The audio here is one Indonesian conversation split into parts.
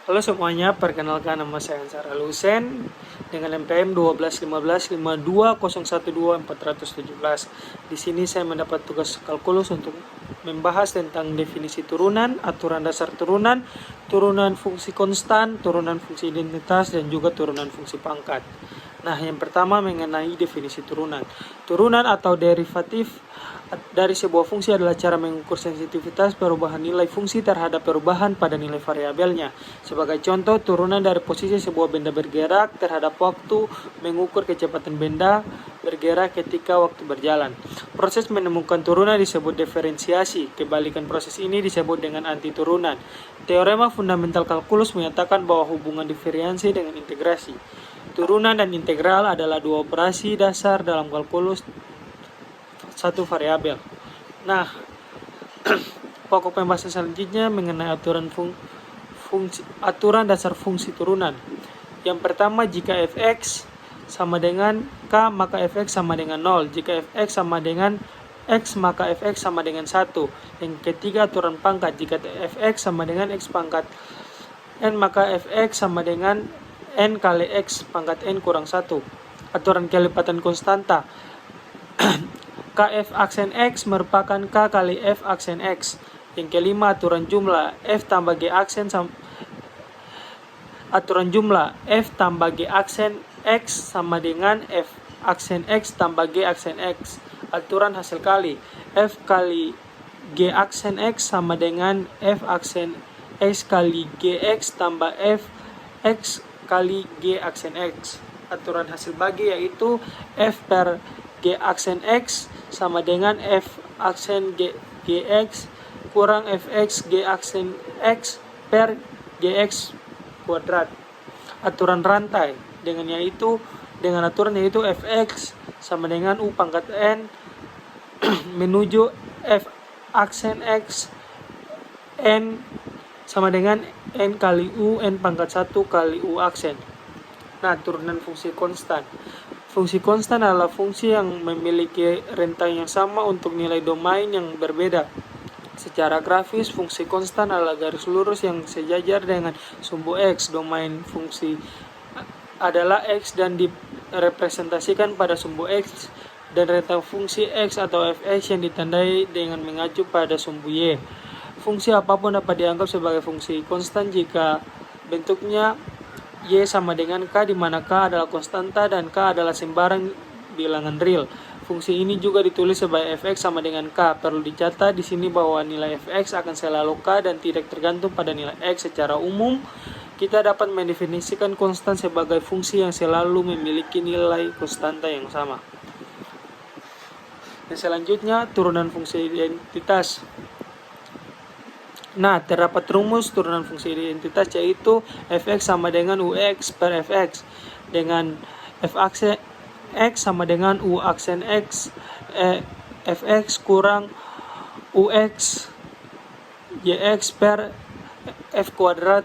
Halo semuanya, perkenalkan nama saya Ansar Al-Husain dengan NPM 121552012 Di sini saya mendapat tugas kalkulus untuk membahas tentang definisi turunan, aturan dasar turunan, turunan fungsi konstan, turunan fungsi identitas, dan juga turunan fungsi pangkat. Nah, yang pertama mengenai definisi turunan. Turunan atau derivatif dari sebuah fungsi adalah cara mengukur sensitivitas perubahan nilai fungsi terhadap perubahan pada nilai variabelnya. Sebagai contoh, turunan dari posisi sebuah benda bergerak terhadap waktu mengukur kecepatan benda bergerak ketika waktu berjalan. Proses menemukan turunan disebut diferensiasi. Kebalikan proses ini disebut dengan antiturunan. Teorema fundamental kalkulus menyatakan bahwa hubungan diferensiasi dengan integrasi. Turunan dan integral adalah dua operasi dasar dalam kalkulus satu variabel. Nah, pokok pembahasan selanjutnya mengenai aturan dasar fungsi turunan. Yang pertama, jika fx sama dengan k, maka fx sama dengan 0. Jika fx sama dengan x, maka fx sama dengan 1. Yang ketiga, aturan pangkat. Jika fx sama dengan x pangkat n, maka fx sama dengan n kali x pangkat n kurang 1. Aturan kelipatan konstanta. Kf aksen X merupakan K kali F aksen X. Yang kelima, aturan jumlah F tambah G aksen X sama dengan F aksen X tambah G aksen X. Aturan hasil kali F kali G aksen X sama dengan F aksen X kali GX tambah F X kali G aksen X. Aturan hasil bagi yaitu F per G aksen X sama dengan F aksen GX kurang Fx G aksen X per Gx kuadrat. Aturan rantai dengan aturan yaitu Fx sama dengan U pangkat N menuju F aksen X N sama dengan N kali U N pangkat 1 kali U aksen. Nah, turunan fungsi konstan. Fungsi konstan adalah fungsi yang memiliki rentang yang sama untuk nilai domain yang berbeda. Secara grafis, fungsi konstan adalah garis lurus yang sejajar dengan sumbu X. Domain fungsi adalah X dan direpresentasikan pada sumbu X, dan rentang fungsi X atau Fx yang ditandai dengan mengacu pada sumbu Y. Fungsi apapun dapat dianggap sebagai fungsi konstan jika bentuknya Y sama dengan K, di mana K adalah konstanta dan K adalah sembarang bilangan real. Fungsi ini juga ditulis sebagai Fx sama dengan K. Perlu dicatat di sini bahwa nilai Fx akan selalu K dan tidak tergantung pada nilai X. Secara umum, kita dapat mendefinisikan konstan sebagai fungsi yang selalu memiliki nilai konstanta yang sama. Dan selanjutnya, turunan fungsi identitas. Nah, terdapat rumus turunan fungsi identitas yaitu Fx sama dengan Ux per Fx dengan F aksen X sama dengan U aksen X Fx kurang Ux Yx per F kuadrat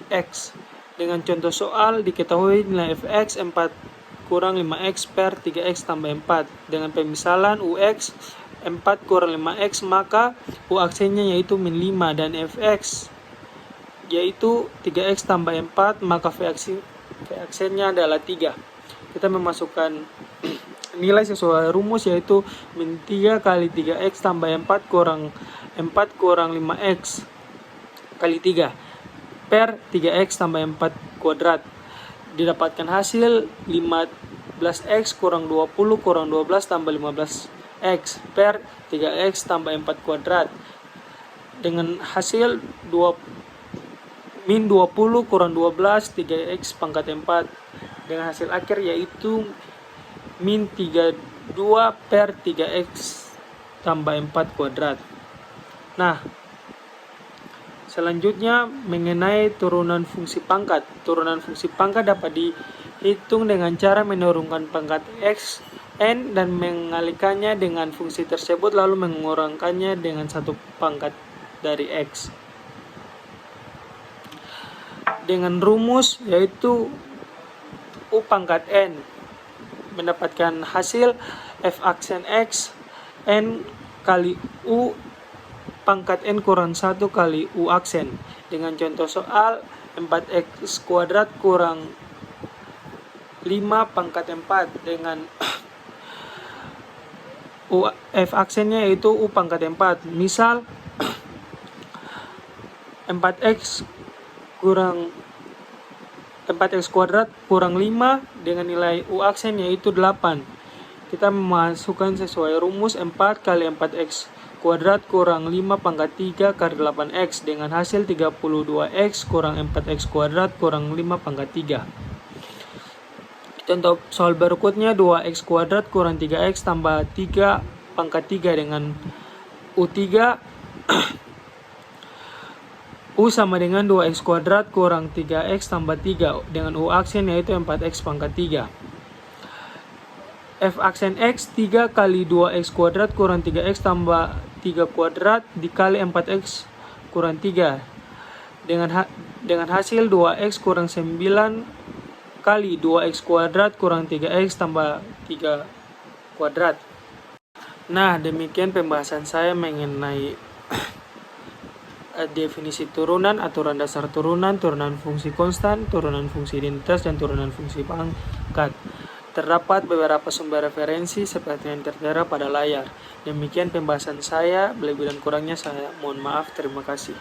X. Dengan contoh soal diketahui nilai Fx 4 kurang 5x per 3x tambah 4. Dengan pemisalan Ux 4 kurang 5x, maka U aksennya yaitu min 5 dan Fx yaitu 3x tambah 4, maka V aksennya adalah 3. Kita memasukkan nilai sesuai rumus yaitu min 3 kali 3x tambah 4 kurang 5x kali 3 per 3x tambah 4 kuadrat. Didapatkan hasil 15x kurang 20 kurang 12 tambah 15x per 3x tambah 4 kuadrat. Dengan hasil min 20 kurang 12 3x pangkat 4. Dengan hasil akhir yaitu min 32 per 3x tambah 4 kuadrat. Nah, selanjutnya mengenai turunan fungsi pangkat. Turunan fungsi pangkat dapat dihitung dengan cara menurunkan pangkat x n dan mengalihkannya dengan fungsi tersebut lalu mengurangkannya dengan satu pangkat dari x. Dengan rumus yaitu U pangkat N mendapatkan hasil F aksen X N kali U pangkat N kurang 1 kali U aksen. Dengan contoh soal 4x kuadrat kurang 5 pangkat 4 dengan f aksennya yaitu u pangkat 4. Misal 4x kuadrat kurang 5 dengan nilai u aksen yaitu 8. Kita memasukkan sesuai rumus 4 kali 4x kuadrat kurang 5 pangkat 3 kali 8x dengan hasil 32x kurang 4x kuadrat kurang 5 pangkat 3. Contoh soal berikutnya 2x kuadrat kurang 3x tambah 3 pangkat 3 dengan u3 u sama dengan 2x kuadrat kurang 3x tambah 3 dengan u aksen yaitu 4x pangkat 3. F aksen x 3 kali 2x kuadrat kurang 3x tambah 3 kuadrat dikali 4x kurang 3 dengan hasil 2x kurang 9 kali 2x kuadrat kurang 3x tambah 3 kuadrat. Nah, demikian pembahasan saya mengenai definisi turunan, aturan dasar turunan, turunan fungsi konstan, turunan fungsi identitas, dan turunan fungsi pangkat. Terdapat beberapa sumber referensi seperti yang tertera pada layar. Demikian pembahasan saya, lebih dan kurangnya saya mohon maaf. Terima kasih.